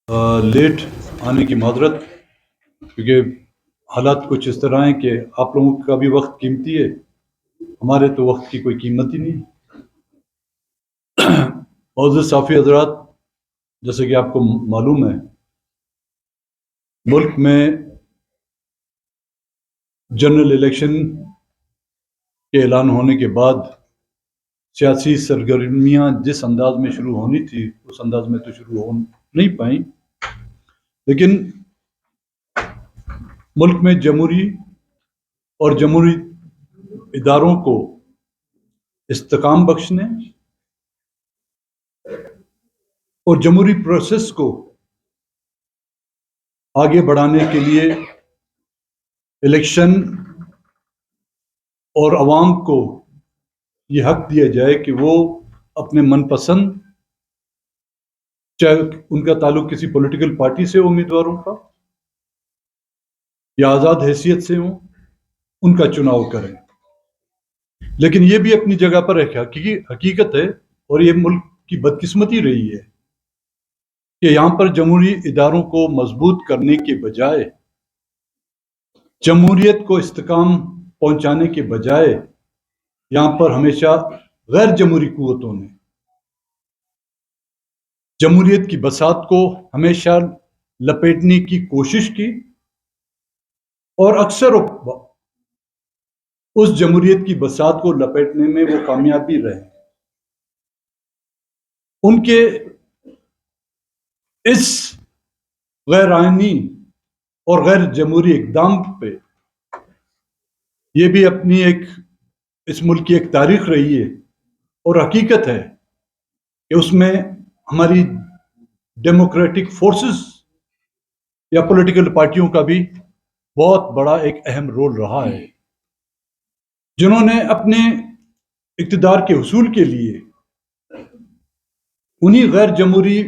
Late آنے کی معذرت، کیونکہ حالات کچھ اس طرح ہیں کہ آپ لوگوں کا بھی وقت قیمتی ہے، ہمارے تو وقت کی کوئی قیمت ہی نہیں۔ معزز صافی حضرات، جیسے کہ آپ کو معلوم ہے، ملک میں جنرل الیکشن کے اعلان ہونے کے بعد سیاسی سرگرمیاں جس انداز میں شروع ہونی تھی اس انداز میں تو شروع ہو نہیں پائیں، لیکن ملک میں جمہوری اور جمہوری اداروں کو استحکام بخشنے اور جمہوری پروسیس کو آگے بڑھانے کے لیے الیکشن اور عوام کو یہ حق دیا جائے کہ وہ اپنے من پسند، چاہے ان کا تعلق کسی پولیٹیکل پارٹی سے امیدواروں کا یا آزاد حیثیت سے ہوں، ان کا چناؤ کریں۔ لیکن یہ بھی اپنی جگہ پر ایک حقیقت ہے، اور یہ ملک کی بدقسمتی رہی ہے کہ یہاں پر جمہوری اداروں کو مضبوط کرنے کے بجائے، جمہوریت کو استحکام پہنچانے کے بجائے، یہاں پر ہمیشہ غیر جمہوری قوتوں نے جمہوریت کی بساط کو ہمیشہ لپیٹنے کی کوشش کی، اور اکثر اس جمہوریت کی بساط کو لپیٹنے میں وہ کامیاب بھی رہے۔ ان کے اس غیر آئینی اور غیر جمہوری اقدام پہ یہ بھی اپنی اس ملک کی ایک تاریخ رہی ہے، اور حقیقت ہے کہ اس میں ہماری ڈیموکریٹک فورسز یا پولیٹیکل پارٹیوں کا بھی بہت بڑا ایک اہم رول رہا ہے، جنہوں نے اپنے اقتدار کے حصول کے لیے انہی غیر جمہوری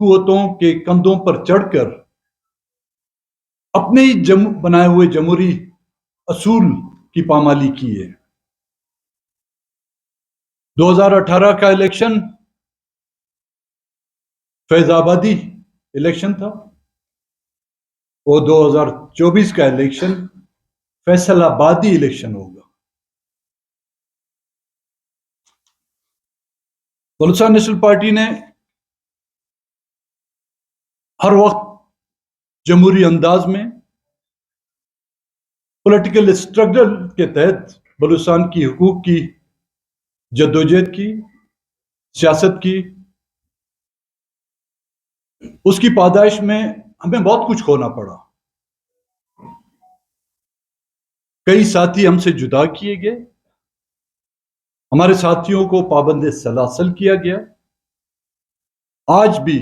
قوتوں کے کندھوں پر چڑھ کر اپنے ہی بنائے ہوئے جمہوری اصول کی پامالی کی ہے۔ 2018 کا الیکشن فیض آبادی الیکشن تھا، اور 2024 کا الیکشن فیصل آبادی الیکشن ہوگا۔ بلوچستان نیشنل پارٹی نے ہر وقت جمہوری انداز میں پولیٹیکل اسٹرگل کے تحت بلوچستان کی حقوق کی جدوجہد کی، سیاست کی۔ اس کی پاداش میں ہمیں بہت کچھ کھونا پڑا، کئی ساتھی ہم سے جدا کیے گئے، ہمارے ساتھیوں کو پابند سلاسل کیا گیا۔ آج بھی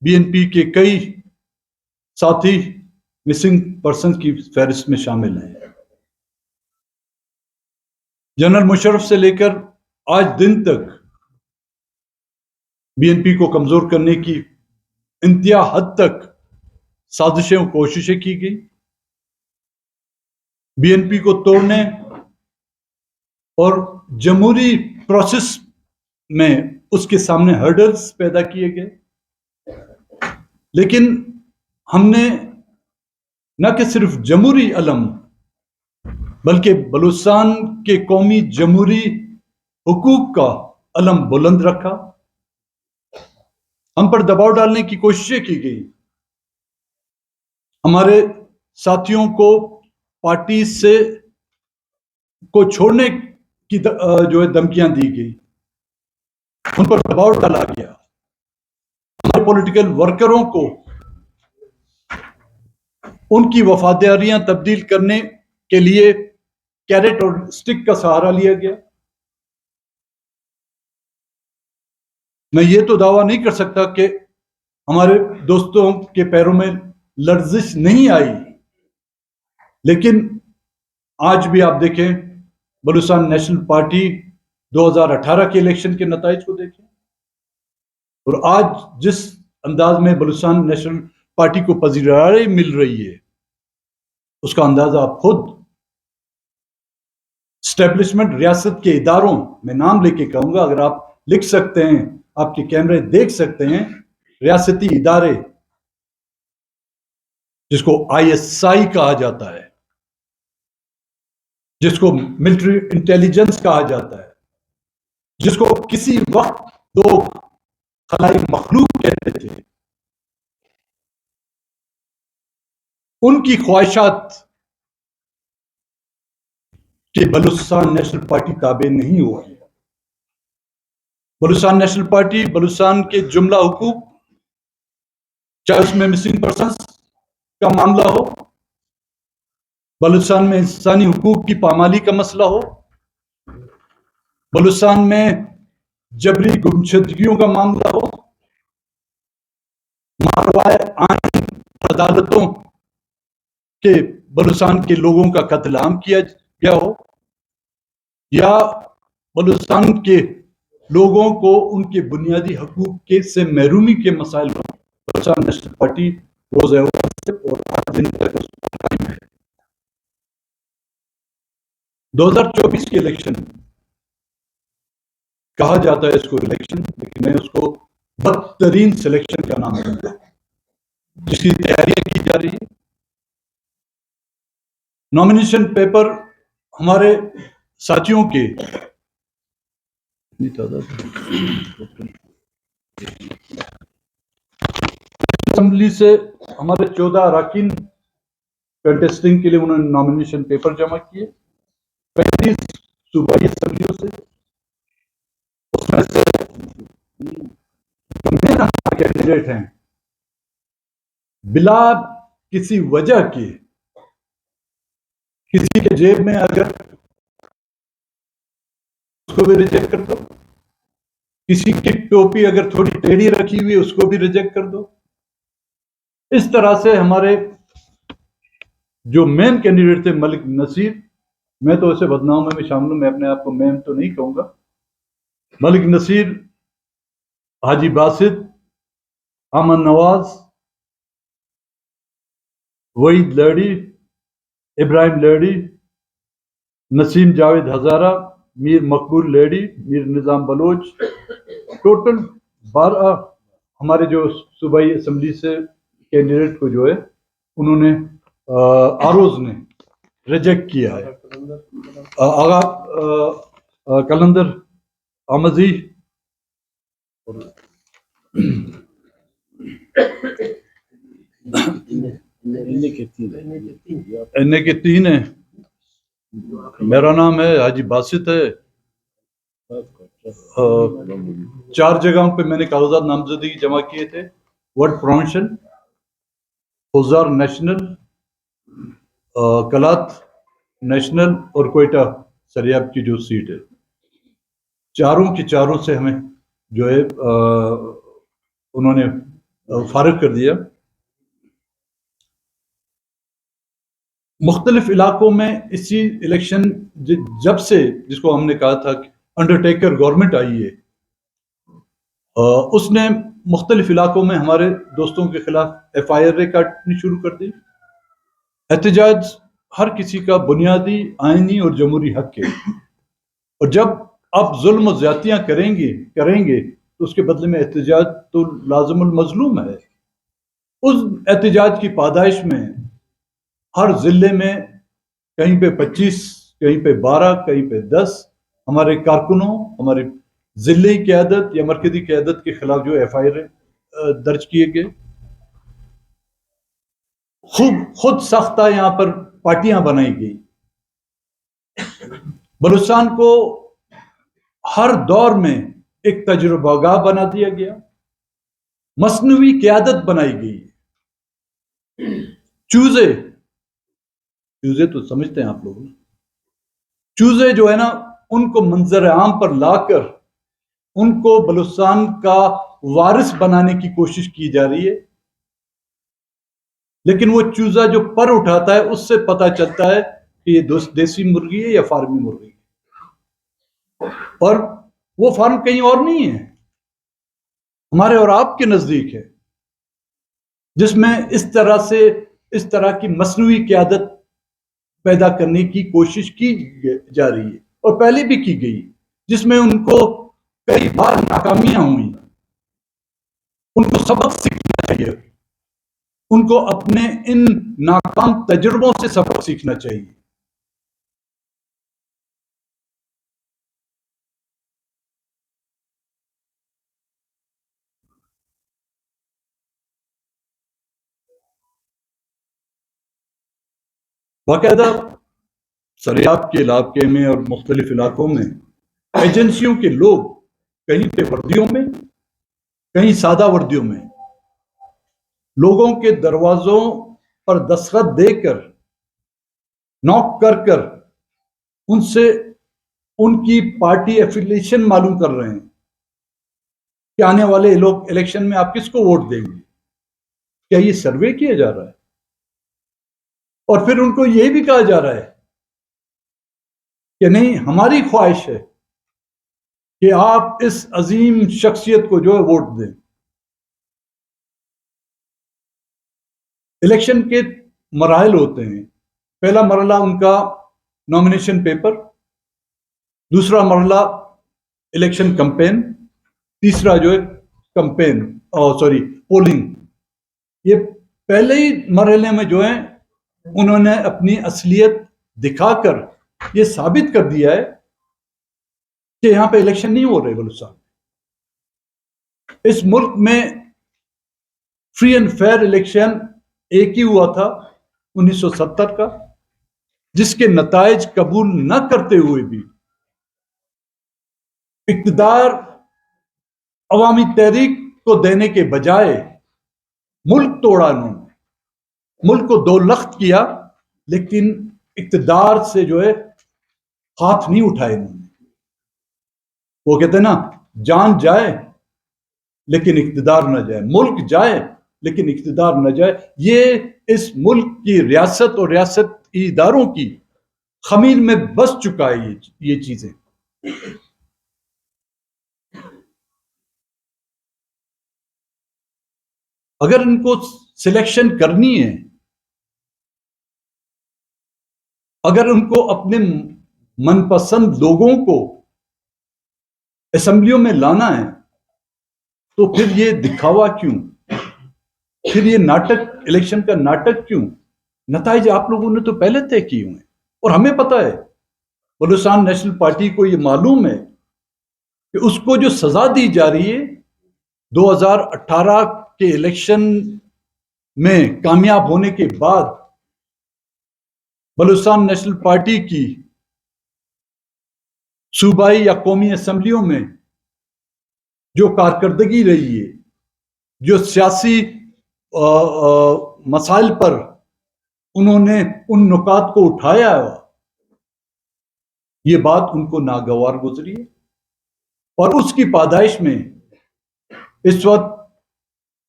بی این پی کے کئی ساتھی مسنگ پرسنز کی فہرست میں شامل ہیں۔ جنرل مشرف سے لے کر آج دن تک بی این پی کو کمزور کرنے کی انتہا حد تک سازشیں اور کوششیں کی گئی، بی این پی کو توڑنے اور جمہوری پروسیس میں اس کے سامنے ہرڈلز پیدا کیے گئے۔ لیکن ہم نے نہ کہ صرف جمہوری علم بلکہ بلوچستان کے قومی جمہوری حقوق کا علم بلند رکھا۔ ہم پر دباؤ ڈالنے کی کوششیں کی گئی، ہمارے ساتھیوں کو پارٹی سے کو چھوڑنے کی جو ہے دھمکیاں دی گئی، ان پر دباؤ ڈالا گیا، ہمارے پولیٹیکل ورکروں کو ان کی وفاداریاں تبدیل کرنے کے لیے کیرٹ اور سٹک کا سہارا لیا گیا۔ میں یہ تو دعویٰ نہیں کر سکتا کہ ہمارے دوستوں کے پیروں میں لرزش نہیں آئی، لیکن آج بھی آپ دیکھیں بلوچستان نیشنل پارٹی 2018 کے الیکشن کے نتائج کو دیکھیں، اور آج جس انداز میں بلوچستان نیشنل پارٹی کو پذیرائی مل رہی ہے، اس کا اندازہ آپ خود اسٹیبلشمنٹ ریاست کے اداروں میں نام لے کے کہوں گا، اگر آپ لکھ سکتے ہیں، آپ کے کیمرے دیکھ سکتے ہیں ریاستی ادارے جس کو ISI کہا جاتا ہے، جس کو ملٹری انٹیلیجنس کہا جاتا ہے، جس کو کسی وقت لوگ خلائی مخلوق کہتے تھے، ان کی خواہشات کہ بلوچستان نیشنل پارٹی تابع نہیں ہوگی۔ بلوچستان نیشنل پارٹی بلوچستان کے جملہ حقوق، چاہے اس میں مسنگ پرسنس کا معاملہ ہو، بلوچستان میں انسانی حقوق کی پامالی کا مسئلہ ہو، بلوچستان میں جبری گمشدگیوں کا معاملہ ہو، ماروائے آئین عدالتوں کے بلوچستان کے لوگوں کا قتل عام کیا گیا ہو، یا بلوچستان کے لوگوں کو ان کے بنیادی حقوق کے سے محرومی کے مسائل ہوں، بلوچستان نیشنل پارٹی روز اول سے اور آج دن تک اس پر قائم ہے۔ 2024 کے الیکشن کہا جاتا ہے اس کو الیکشن، لیکن میں اس کو بدترین سلیکشن کا نام دیتا ہوں، جس کی تیاریاں کی جا رہی ہے۔ نامینیشن پیپر ہمارے ساتھیوں کے اسمبلی سے ہمارے 14 اراکین کنٹیسٹنگ کے لیے انہوں نے نامینیشن پیپر جمع کیے، 35 صوبائی اسمبلیوں سے، اس میں سے جو مین ہمارے کینڈیڈیٹ ہیں بلا کسی وجہ کے، کسی کے جیب میں اگر اس کو بھی ریجیکٹ کر دو، کسی کی ٹوپی اگر تھوڑی ٹیڑھی رکھی ہوئی اس کو بھی ریجیکٹ کر دو۔ اس طرح سے ہمارے جو مین کینڈیڈیٹ تھے ملک نصیر، میں تو اسے بدنام میں شامل ہوں، میں اپنے آپ کو مین تو نہیں کہوں گا، ملک نصیر، حاجی باسط، امن نواز، وحید لڑی، ابراہیم لڑی، نسیم جاوید ہزارہ، میر مقبول لیڈی، میر نظام بلوچ، ٹوٹل 12 ہمارے جو صوبائی اسمبلی سے کینڈیڈیٹ کو جو ہے انہوں نے آروز نے ریجیکٹ کیا ہے۔ آغا کلندر آمزی، انہیں کے 3 ہیں، میرا نام ہے، حاجی باسط ہے، 4 جگہوں پہ میں نے کاغذات نامزدگی جمع کیے تھے، ورڈ پروونشن، اوزار نیشنل، کلات نیشنل اور کوئٹہ سریاب کی جو سیٹ ہے، چاروں کی چاروں سے ہمیں جو ہے انہوں نے فارغ کر دیا۔ مختلف علاقوں میں اسی الیکشن جب سے، جس کو ہم نے کہا تھا کہ انڈرٹیکر گورنمنٹ آئی ہے، اس نے مختلف علاقوں میں ہمارے دوستوں کے خلاف FIR کاٹنی شروع کر دی۔ احتجاج ہر کسی کا بنیادی آئینی اور جمہوری حق ہے، اور جب آپ ظلم و زیادتیاں کریں گے تو اس کے بدلے میں احتجاج تو لازم المظلوم ہے۔ اس احتجاج کی پادائش میں ہر ضلع میں کہیں پہ 25، کہیں پہ 12، کہیں پہ 10 ہمارے کارکنوں، ہمارے ضلعی قیادت یا مرکزی قیادت کے خلاف جو FIR درج کیے گئے۔ خود ساختہ یہاں پر پارٹیاں بنائی گئی۔ بلوچستان کو ہر دور میں ایک تجربہ گاہ بنا دیا گیا، مصنوعی قیادت بنائی گئی۔ چوزے تو سمجھتے ہیں آپ لوگ، چوزے جو ہے نا، ان کو منظر عام پر لا کر ان کو بلوچستان کا وارث بنانے کی کوشش کی جا رہی ہے، لیکن وہ چوزا جو پر اٹھاتا ہے اس سے پتہ چلتا ہے کہ یہ دیسی مرغی ہے یا فارمی مرغی ہے، اور وہ فارم کہیں اور نہیں ہے، ہمارے اور آپ کے نزدیک ہے، جس میں اس طرح کی مصنوعی قیادت پیدا کرنے کی کوشش کی جا رہی ہے، اور پہلے بھی کی گئی، جس میں ان کو کئی بار ناکامیاں ہوئی۔ ان کو سبق سیکھنا چاہیے، ان کو اپنے ان ناکام تجربوں سے سبق سیکھنا چاہیے۔ باقاعدہ سریاب کے علاقے میں اور مختلف علاقوں میں ایجنسیوں کے لوگ کہیں پہ وردیوں میں، کہیں سادہ وردیوں میں لوگوں کے دروازوں پر دستخط دے کر، نوک کر کر ان سے ان کی پارٹی ایفیلیشن معلوم کر رہے ہیں کہ آنے والے لوگ الیکشن میں آپ کس کو ووٹ دیں گے۔ کیا یہ سروے کیا جا رہا ہے؟ اور پھر ان کو یہ بھی کہا جا رہا ہے کہ نہیں، ہماری خواہش ہے کہ آپ اس عظیم شخصیت کو جو ہے ووٹ دیں۔ الیکشن کے مراحل ہوتے ہیں، پہلا مرحلہ ان کا نامینیشن پیپر، دوسرا مرحلہ الیکشن کمپین، تیسرا جو ہے پولنگ۔ یہ پہلے ہی مرحلے میں جو ہے انہوں نے اپنی اصلیت دکھا کر یہ ثابت کر دیا ہے کہ یہاں پہ الیکشن نہیں ہو رہے بلوچستان۔ اس ملک میں فری اینڈ فیئر الیکشن ایک ہی ہوا تھا 1970 کا، جس کے نتائج قبول نہ کرتے ہوئے بھی اقتدار عوامی تحریک کو دینے کے بجائے ملک توڑا انہوں نے، ملک کو دو لخت کیا، لیکن اقتدار سے جو ہے ہاتھ نہیں اٹھائے انہوں نے۔ وہ کہتے ہیں نا، جان جائے لیکن اقتدار نہ جائے، ملک جائے لیکن اقتدار نہ جائے۔ یہ اس ملک کی ریاست اور ریاست اداروں کی خمیر میں بس چکا ہے یہ چیزیں۔ اگر ان کو سلیکشن کرنی ہے، اگر ان کو اپنے من پسند لوگوں کو اسمبلیوں میں لانا ہے، تو پھر یہ دکھاوا کیوں؟ پھر یہ ناٹک، الیکشن کا ناٹک کیوں؟ نتائج آپ لوگوں نے تو پہلے طے کیے ہوئے ہیں، اور ہمیں پتہ ہے، بلوچستان نیشنل پارٹی کو یہ معلوم ہے کہ اس کو جو سزا دی جا رہی ہے 2018 کے الیکشن میں کامیاب ہونے کے بعد بلوچستان نیشنل پارٹی کی صوبائی یا قومی اسمبلیوں میں جو کارکردگی رہی ہے، جو سیاسی مسائل پر انہوں نے ان نکات کو اٹھایا ہے، یہ بات ان کو ناگوار گزری ہے، اور اس کی پادائش میں اس وقت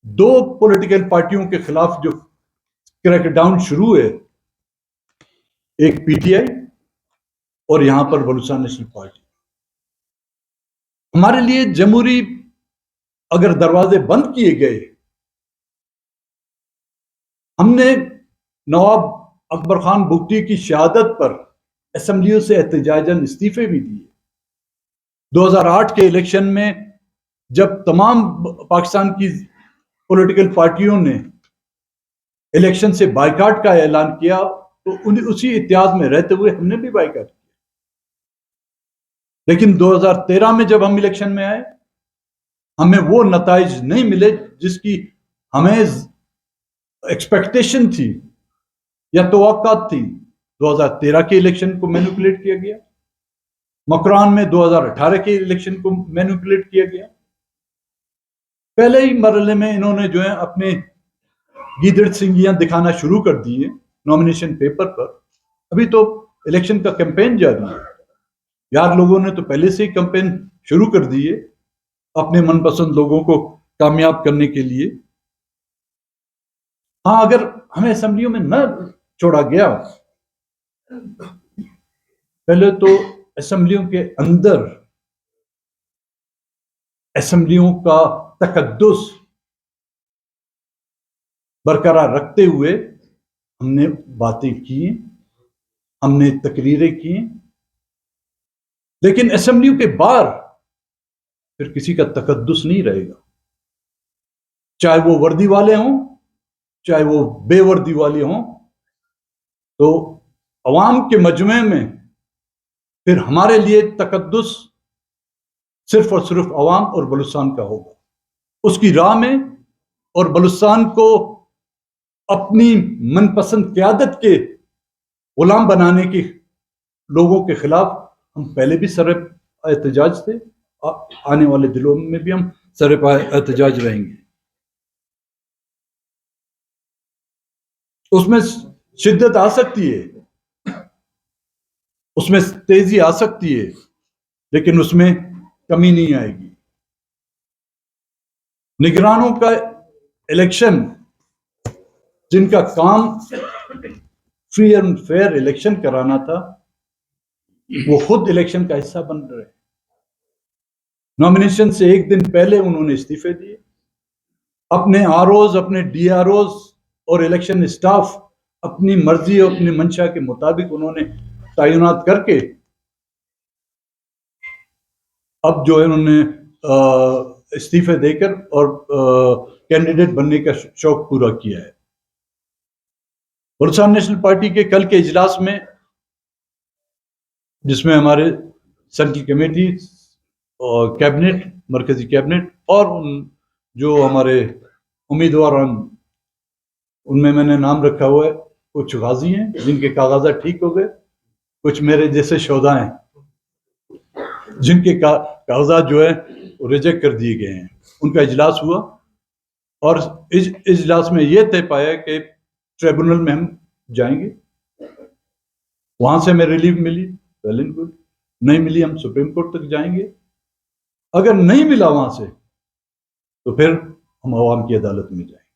دو پولیٹیکل پارٹیوں کے خلاف جو کریک ڈاؤن شروع ہے، ایک پی ٹی آئی اور یہاں پر بلوچستان نیشنل پارٹی۔ ہمارے لیے جمہوری اگر دروازے بند کیے گئے، ہم نے نواب اکبر خان بگٹی کی شہادت پر اسمبلیوں سے احتجاجاً استعفے بھی دیے۔ 2008 کے الیکشن میں جب تمام پاکستان کی پولیٹیکل پارٹیوں نے الیکشن سے بائیکاٹ کا اعلان کیا، تو اسی اتحاد میں رہتے ہوئے ہم نے بھی بائیکاٹ کیا۔ لیکن 2013 میں جب ہم الیکشن میں آئے، ہمیں وہ نتائج نہیں ملے جس کی ہمیں ایکسپیکٹیشن تھی یا توقعات تھی۔ 2013 کے الیکشن کو مینیپولیٹ کیا گیا، مکران میں 2018 کے الیکشن کو مینیپولیٹ کیا گیا۔ پہلے ہی مرحلے میں انہوں نے جو ہے اپنے گیدڑ سنگیاں دکھانا شروع کر دیے نامینیشن پیپر پر۔ ابھی تو الیکشن کا کیمپین جاری ہے، یار لوگوں نے تو پہلے سے ہی کیمپین شروع کر دی ہے اپنے من پسند لوگوں کو کامیاب کرنے کے لیے۔ ہاں، اگر ہمیں اسمبلیوں میں نہ چھوڑا گیا، پہلے تو اسمبلیوں کے اندر اسمبلیوں کا تقدس برقرار رکھتے ہوئے ہم نے باتیں کی، ہم نے تقریریں کی، لیکن اسمبلیوں کے باہر پھر کسی کا تقدس نہیں رہے گا۔ چاہے وہ وردی والے ہوں چاہے وہ بے وردی والے ہوں. تو عوام کے مجمع میں پھر ہمارے لیے تقدس صرف اور صرف عوام اور بلوچستان کا ہوگا. اس کی راہ میں اور بلوچستان کو اپنی من پسند قیادت کے غلام بنانے کے لوگوں کے خلاف ہم پہلے بھی سر احتجاج تھے, آنے والے دنوں میں بھی ہم سر احتجاج رہیں گے. اس میں شدت آ سکتی ہے, اس میں تیزی آ سکتی ہے, لیکن اس میں کمی نہیں آئے گی. نگرانوں کا الیکشن, جن کا کام فری اینڈ فیئر الیکشن کرانا تھا, وہ خود الیکشن کا حصہ بن رہے. نامینیشن سے ایک دن پہلے انہوں نے استعفے دیے. اپنے آر اوز, اپنے ڈی آر اوز اور الیکشن اسٹاف اپنی مرضی اور اپنی منشا کے مطابق انہوں نے تعینات کر کے اب جو ہے انہوں نے استعفے دے کر اور کینڈیڈیٹ بننے کا شوق پورا کیا ہے. بلوچستان نیشنل پارٹی کے کل کے اجلاس میں, جس میں ہمارے سینٹرل کمیٹی اور کیبنٹ, مرکزی کیبنٹ اور جو ہمارے امیدواران, ان میں نے نام رکھا ہوا ہے. کچھ غازی ہیں جن کے کاغذات ٹھیک ہو گئے, کچھ میرے جیسے شہدا ہیں جن کے کاغذات جو ہے وہ ریجیکٹ کر دیے گئے ہیں. ان کا اجلاس ہوا اور اجلاس میں یہ طے پایا کہ ٹریبونل میں ہم جائیں گے. وہاں سے ہمیں ریلیف ملی, ویل اینڈ گڈ. نہیں ملی ہم سپریم کورٹ تک جائیں گے. اگر نہیں ملا وہاں سے تو پھر ہم عوام کی عدالت میں جائیں گے.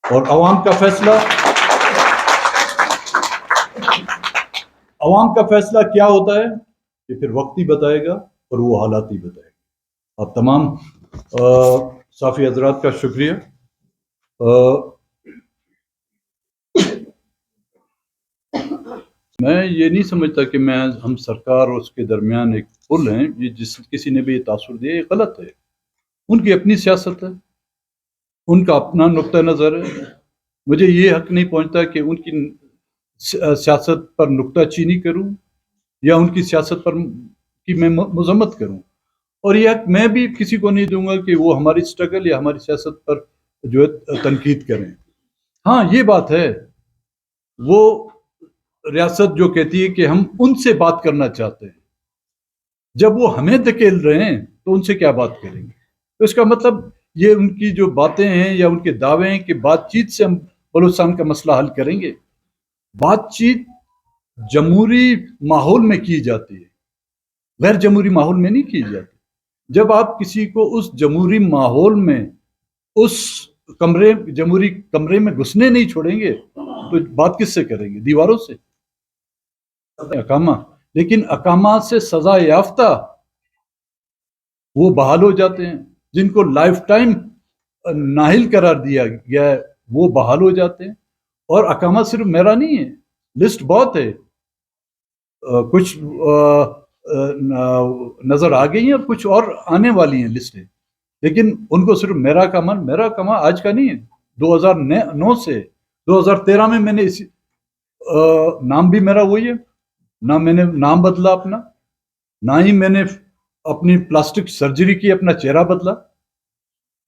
اور عوام کا فیصلہ کیا ہوتا ہے یہ پھر وقت ہی بتائے گا اور وہ حالات ہی بتائے گا. آپ تمام صافی حضرات کا شکریہ. میں یہ نہیں سمجھتا کہ ہم سرکار اور اس کے درمیان ایک پل ہیں. یہ جس کسی نے بھی یہ تاثر دیا یہ غلط ہے. ان کی اپنی سیاست ہے, ان کا اپنا نقطہ نظر ہے. مجھے یہ حق نہیں پہنچتا کہ ان کی سیاست پر نکتہ چینی کروں یا ان کی سیاست پر کی میں مذمت کروں. اور یہ حق میں بھی کسی کو نہیں دوں گا کہ وہ ہماری سٹرگل یا ہماری سیاست پر جو ہے تنقید کریں. ہاں یہ بات ہے, وہ ریاست جو کہتی ہے کہ ہم ان سے بات کرنا چاہتے ہیں, جب وہ ہمیں دھکیل رہے ہیں تو ان سے کیا بات کریں گے؟ تو اس کا مطلب یہ ان کی جو باتیں ہیں یا ان کے دعوے ہیں کہ بات چیت سے ہم بلوچستان کا مسئلہ حل کریں گے. بات چیت جمہوری ماحول میں کی جاتی ہے, غیر جمہوری ماحول میں نہیں کی جاتی. جب آپ کسی کو اس جمہوری ماحول میں, اس جمہوری کمرے میں گھسنے نہیں چھوڑیں گے تو بات کس سے کریں گے؟ دیواروں سے. اقامہ, لیکن اقامات سے سزا یافتہ وہ بحال ہو جاتے ہیں. جن کو لائف ٹائم نااہل قرار دیا گیا ہے وہ بحال ہو جاتے ہیں. اور اقامات صرف میرا نہیں ہے, لسٹ بہت ہے. کچھ نظر آ گئی ہیں اور کچھ اور آنے والی ہیں لسٹیں, لیکن ان کو صرف میرا اقامہ آج کا نہیں ہے. 2009 سے 2013 میں نے نام بھی میرا وہی ہے, نہ میں نے نام بدلا اپنا, نہ ہی میں نے اپنی پلاسٹک سرجری کی اپنا چہرہ بدلا.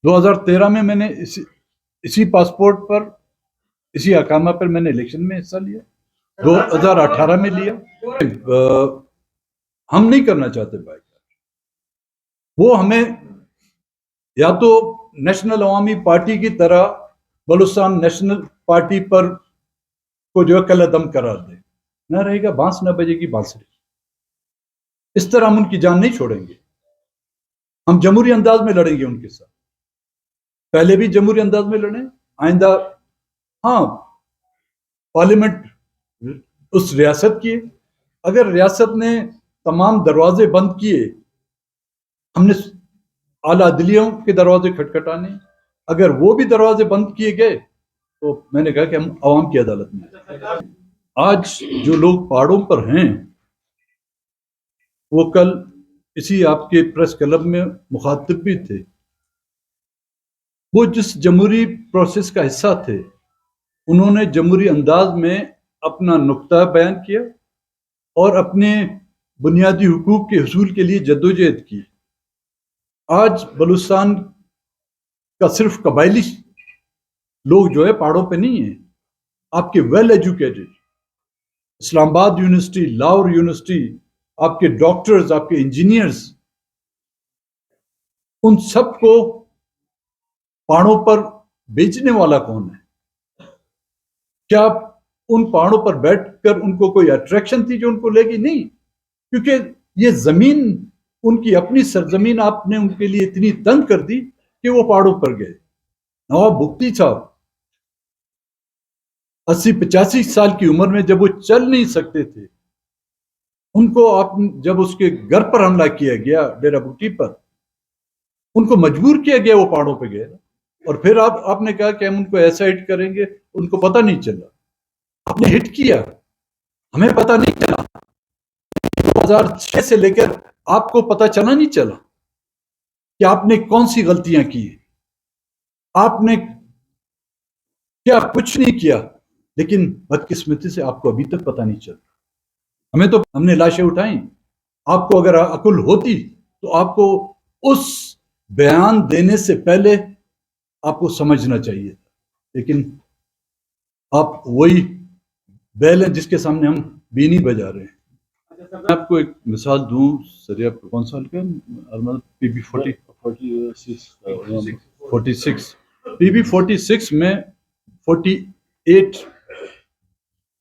2013 میں نے اسی پاسپورٹ پر, اسی اقامہ پر میں نے الیکشن میں حصہ لیا, 2018 میں لیا. ہم نہیں کرنا چاہتے بھائی. وہ ہمیں یا تو نیشنل عوامی پارٹی کی طرح بلوچستان نیشنل پارٹی پر کو جو ہے کل عدم قرار دے, نہ رہے گا بانس نہ بجے گی بانسری. اس طرح ہم ان کی جان نہیں چھوڑیں گے. ہم جمہوری انداز میں لڑیں گے ان کے ساتھ. پہلے بھی جمہوری انداز میں لڑیں, آئندہ ہاں پارلیمنٹ اس ریاست کی, اگر ریاست نے تمام دروازے بند کیے, ہم نے اعلیٰ عدلیوں کے دروازے کھٹکھٹانے, اگر وہ بھی دروازے بند کیے گئے تو میں نے کہا کہ ہم عوام کی عدالت میں. آج جو لوگ پہاڑوں پر ہیں وہ کل اسی آپ کے پریس کلب میں مخاطب بھی تھے. وہ جس جمہوری پروسیس کا حصہ تھے انہوں نے جمہوری انداز میں اپنا نقطہ بیان کیا اور اپنے بنیادی حقوق کے حصول کے لیے جدوجہد کی. آج بلوچستان کا صرف قبائلی لوگ جو ہے پہاڑوں پہ نہیں ہیں. آپ کے ویل ایجوکیٹڈ اسلام آباد یونیورسٹی، لاہور یونیورسٹی، آپ کے ڈاکٹرز، آپ کے انجینئرز، ان سب کو پہاڑوں پر بیچنے والا کون ہے؟ کیا ان پہاڑوں پر بیٹھ کر ان کو کوئی اٹریکشن تھی جو ان کو لے گی؟ نہیں، کیونکہ یہ زمین ان کی اپنی سرزمین آپ نے ان کے لیے اتنی تنگ کر دی کہ وہ پہاڑوں پر گئے. نواب بگٹی صاحب 80-85 سال کی عمر میں جب وہ چل نہیں سکتے تھے، ان کو آپ جب اس کے گھر پر حملہ کیا گیا ڈیرہ بگٹی پر، ان کو مجبور کیا گیا، وہ پہاڑوں پہ گئے. اور پھر آپ نے کہا کہ ہم ان کو ایسا ہٹ کریں گے، ان کو پتہ نہیں چلا. آپ نے ہٹ کیا، ہمیں پتہ نہیں چلا. 2006 سے لے کر آپ کو پتہ چلا نہیں چلا کہ آپ نے کون سی غلطیاں کی. آپ نے کیا کچھ نہیں کیا، لیکن بدقسمتی سے آپ کو ابھی تک پتہ نہیں چلا. ہم نے لاشیں اٹھائیں. آپ کو اگر عقل ہوتی تو آپ کو اس بیان دینے سے پہلے آپ کو سمجھنا چاہیے تھا، لیکن آپ وہی بیل ہیں جس کے سامنے ہم بینی بجا رہے ہیں. میں آپ کو ایک مثال دوں. سر آپ کون سال کے پی بی 46 پی بی 46 میں 48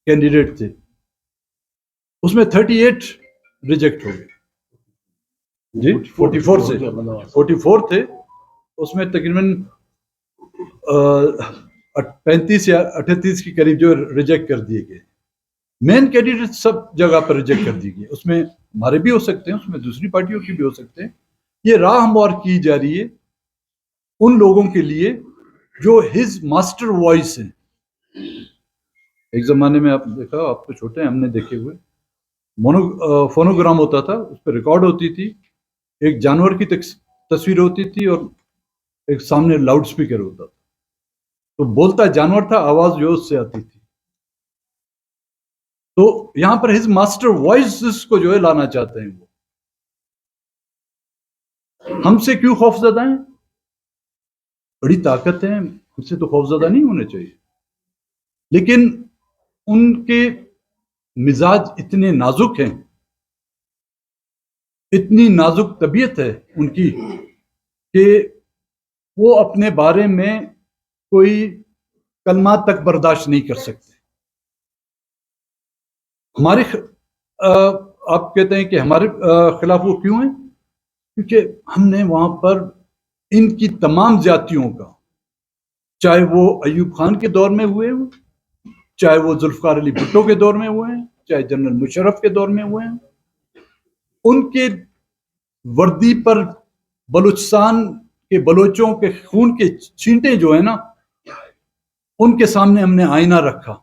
کینڈیڈیٹ تھے، اس میں 38 ریجیکٹ ہو گئے. جی 44 تھے، اس میں تقریباً 35 یا 38 کے قریب جو ریجیکٹ کر دیے گئے. مین کینڈیڈیٹ سب جگہ پر ریجیکٹ کر دی گئی. اس میں ہمارے بھی ہو سکتے ہیں، اس میں دوسری پارٹیوں کی بھی ہو سکتے ہیں. یہ راہ ہموار کی جا رہی ہے ان لوگوں کے لیے جو ہز ماسٹر وائس ہیں. ایک زمانے میں آپ دیکھا، آپ تو چھوٹے ہیں، ہم نے دیکھے ہوئے فونوگرام ہوتا تھا، اس پہ ریکارڈ ہوتی تھی، ایک جانور کی تصویر ہوتی تھی اور ایک سامنے لاؤڈ سپیکر ہوتا تھا، تو بولتا جانور تھا، آواز جو اس سے آتی تھی. تو یہاں پر ہز ماسٹر وائس کو جو ہے لانا چاہتے ہیں. وہ ہم سے کیوں خوف زدہ ہیں؟ بڑی طاقت ہے، ہم سے تو خوف زدہ نہیں ہونے چاہیے، لیکن ان کے مزاج اتنے نازک ہیں، اتنی نازک طبیعت ہے ان کی کہ وہ اپنے بارے میں کوئی کلمات تک برداشت نہیں کر سکتے. ہمارے آپ کہتے ہیں کہ ہمارے خلاف وہ کیوں ہیں؟ کیونکہ ہم نے وہاں پر ان کی تمام زیادتیوں کا، چاہے وہ ایوب خان کے دور میں ہوئے ہوں، چاہے وہ ذوالفقار علی بھٹو کے دور میں ہوئے ہیں، چاہے جنرل مشرف کے دور میں ہوئے ہیں، ان کے وردی پر بلوچستان کے بلوچوں کے خون کے چھینٹے جو ہیں نا، ان کے سامنے ہم نے آئینہ رکھا.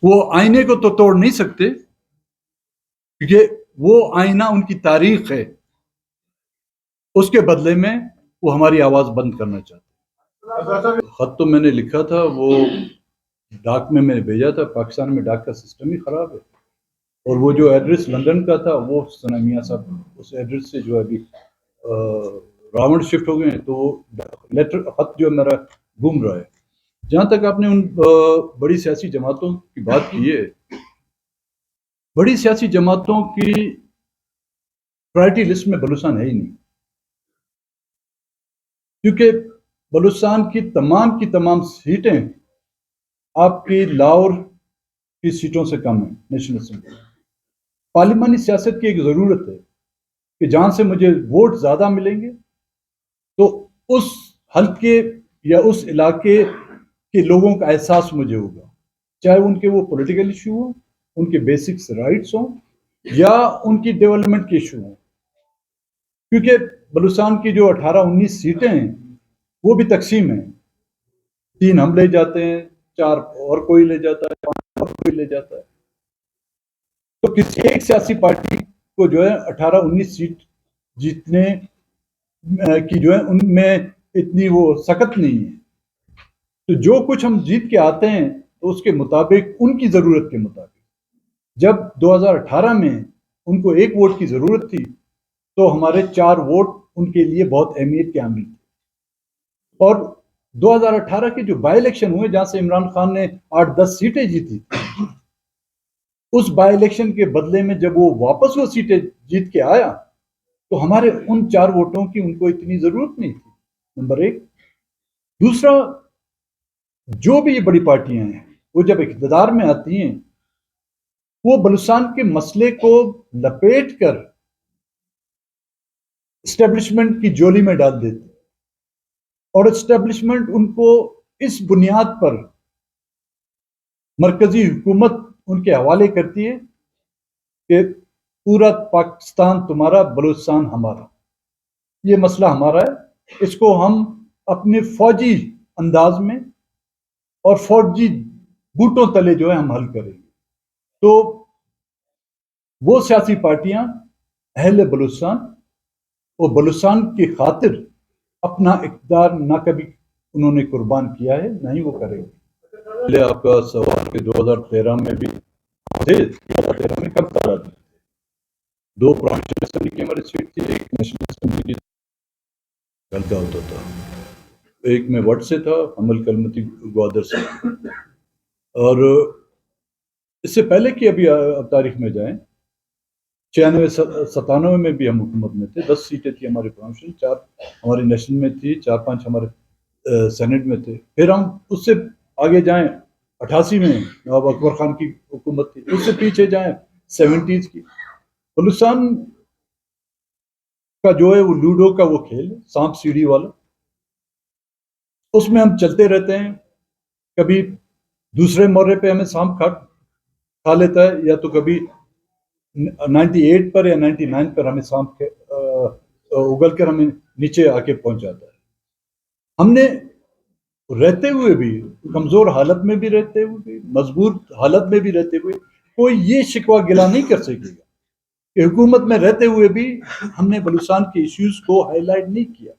وہ آئینے کو تو توڑ نہیں سکتے کیونکہ وہ آئینہ ان کی تاریخ ہے. اس کے بدلے میں وہ ہماری آواز بند کرنا چاہتے. خط تو میں نے لکھا تھا، وہ ڈاک میں نے بھیجا تھا. پاکستان میں ڈاک کا سسٹم ہی خراب ہے، اور وہ جو ایڈریس لندن کا تھا وہ ثنا میاں صاحب اس ایڈریس سے جو ہے ابھی راون شفٹ ہو گئے ہیں، تو وہ لیٹر خط جو میرا گم رہا ہے. جہاں تک آپ نے ان بڑی سیاسی جماعتوں کی بات کی ہے، بڑی سیاسی جماعتوں کی پرائرٹی لسٹ میں بلوچستان ہے ہی نہیں، کیونکہ بلوچستان کی تمام سیٹیں آپ کی لاہور کی سیٹوں سے کم ہیں. نیشنل اسمبلی پارلیمانی سیاست کی ایک ضرورت ہے کہ جہاں سے مجھے ووٹ زیادہ ملیں گے تو اس حلقے یا اس علاقے کے لوگوں کا احساس مجھے ہوگا، چاہے ان کے وہ پولیٹیکل ایشو ہوں، ان کے بیسکس رائٹس ہوں، یا ان کی ڈیولپمنٹ کے ایشو ہوں. کیونکہ بلوچستان کی جو 18-19 سیٹیں ہیں وہ بھی تقسیم ہیں. 3 ہم لے جاتے ہیں، 4 اور کوئی لے جاتا ہے، 5 اور کوئی لے جاتا ہے. تو کسی ایک سیاسی پارٹی کو جو ہے 18-19 سیٹ جیتنے کی جو ہے ان میں اتنی وہ سخت نہیں ہے. تو جو کچھ ہم جیت کے آتے ہیں تو اس کے مطابق ان کی ضرورت کے مطابق. جب 2018 میں ان کو 1 ووٹ کی ضرورت تھی تو ہمارے 4 ووٹ ان کے لیے بہت اہمیت کے حامل تھے. اور 2018 کے جو بائی الیکشن ہوئے جہاں سے عمران خان نے 8-10 سیٹیں جیتی، اس بائی الیکشن کے بدلے میں جب وہ واپس وہ سیٹیں جیت کے آیا تو ہمارے ان 4 ووٹوں کی ان کو اتنی ضرورت نہیں تھی. نمبر 1. دوسرا، جو بھی یہ بڑی پارٹیاں ہیں وہ جب اقتدار میں آتی ہیں وہ بلوچستان کے مسئلے کو لپیٹ کر اسٹیبلشمنٹ کی جولی میں ڈال دیتی، اور اسٹیبلشمنٹ ان کو اس بنیاد پر مرکزی حکومت ان کے حوالے کرتی ہے کہ پورا پاکستان تمہارا، بلوچستان ہمارا، یہ مسئلہ ہمارا ہے، اس کو ہم اپنے فوجی انداز میں اور فوجی بوٹوں تلے جو ہے ہم حل کریں گے. تو وہ سیاسی پارٹیاں اہل بلوچستان اور بلوچستان کی خاطر اپنا اقتدار نہ کبھی انہوں نے قربان کیا ہے، نہ ہی وہ کریں گے. پہلے آپ کا سوال کہ 2013 میں بھی تھے، 2013 میں کب تھا؟ 2 پروونشل اسمبلی کی ہماری سیٹ تھی، ایک نیشنل اسمبلی کی ہلکا ہوتا تھا، ایک میں وٹ سے تھا، حمل کلمتی گوادر سے. اور اس سے پہلے کی ابھی تاریخ میں جائیں، 96-97 میں بھی ہم حکومت میں تھے، 10 سیٹیں تھی ہماری پروونشل، 4 ہماری نیشنل میں تھی، 4-5 ہمارے سینٹ میں تھے. پھر ہم اس سے آگے جائیں 88 میں نواب اکبر خان کی حکومت تھی، اس سے پیچھے جائیں 70s کی. بلوچستان کا جو ہے وہ لوڈو کا وہ کھیل ہے، سانپ سیڑھی والا، اس میں ہم چلتے رہتے ہیں. کبھی دوسرے مورے پہ ہمیں سانپ کھا لیتا ہے، یا تو کبھی 98 پر یا 99 پر ہمیں سانپ اگل کر ہمیں نیچے آ کے پہنچ جاتا ہے. ہم نے رہتے ہوئے بھی، کمزور حالت میں بھی رہتے ہوئے بھی، مضبوط حالت میں بھی رہتے ہوئے، کوئی یہ شکوہ گلا نہیں کر سکے گا کہ حکومت میں رہتے ہوئے بھی ہم نے بلوچستان کے ایشوز کو ہائی لائٹ نہیں کیا،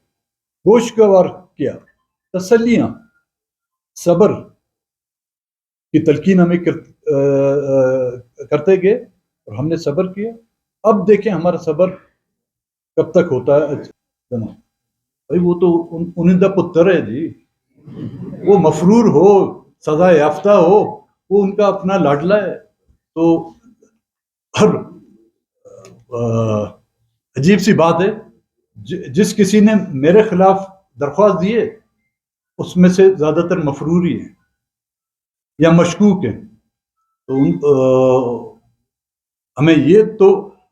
گوشگوار کیا، تسلیاں، صبر کی تلقین ہمیں کرتے گئے اور ہم نے صبر کیا. اب دیکھیں ہمارا صبر کب تک ہوتا ہے. بھائی وہ تو انہندہ پتر ہے جی، وہ مفرور ہو، سزا یافتہ ہو، وہ ان کا اپنا لاڈلا ہے. تو ہر عجیب سی بات ہے، جس کسی نے میرے خلاف درخواست دی ہے اس میں سے زیادہ تر مفرور ہی ہیں یا مشکوک ہیں. تو ہمیں یہ تو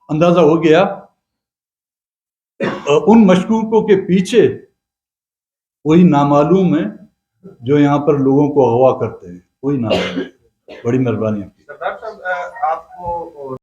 اندازہ ہو گیا ان مشکوکوں کے پیچھے وہی نامعلوم ہے جو یہاں پر لوگوں کو اغوا کرتے ہیں، وہی نامعلوم ہے. بڑی مہربانی آپ کی.